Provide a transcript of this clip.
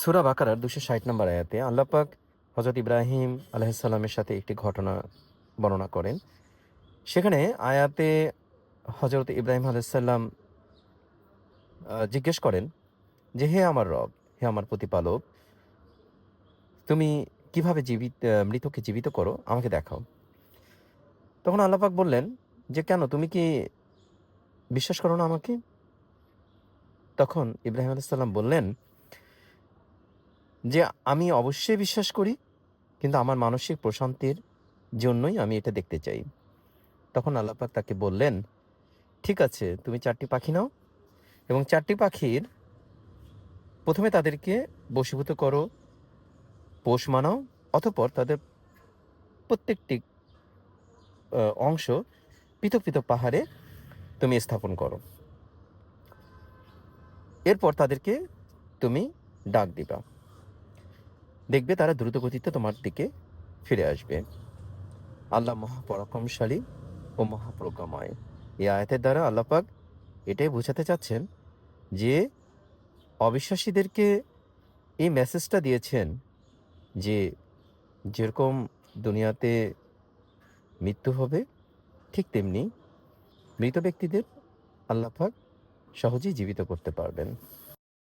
সূরা বাকারার ২৬০ নম্বর আয়াতে আল্লাহ পাক হযরত ইব্রাহিম আলাইহিস সালামের সাথে একটি ঘটনা বর্ণনা করেন। সেখানে আয়াতে হযরত ইব্রাহিম আলাইহিস সালাম জিজ্ঞেস করেন যে, "হে আমার রব, হে আমার প্রতিপালক, তুমি কিভাবে মৃতকে জীবিত করো? আমাকে দেখাও।" তখন আল্লাহ পাক বললেন যে, "কেন তুমি কি বিশ্বাস করো না আমাকে?" তখন ইব্রাহিম আলাইহিস সালাম বললেন যে, "আমি অবশ্যই বিশ্বাস করি, কিন্তু আমার মানসিক প্রশান্তির জন্যই আমি এটা দেখতে চাই।" তখন আল্লাহ পাক তাকে বললেন, "ঠিক আছে, তুমি ৪ টি পাখি নাও এবং ৪ টি পাখির ১ম এ তাদেরকে বশীভূত করো, পোষ মানাও, অতঃপর তাদের প্রত্যেকটি অংশ পৃথক, পৃথক পাহাড়ে তুমি স্থাপন করো। এরপর তাদেরকে তুমি ডাক দিবা। দেখবে তারা দ্রুতগতিতে তোমার দিকে ফিরে আসবে। আল্লাহ মহাপরাক্রমশালী ও মহাপ্রজ্ঞাময়।" এই আয়াতের দ্বারা আল্লাহ পাক এটাই বোঝাতে চাচ্ছেন যে, অবিশ্বাসীদেরকে এই মেসেজটা দিয়েছেন যে, যেরকম দুনিয়াতে মৃত্যু হবে, ঠিক তেমনি মৃত ব্যক্তিদের আল্লাহ পাক সহজেই জীবিত করতে পারবেন।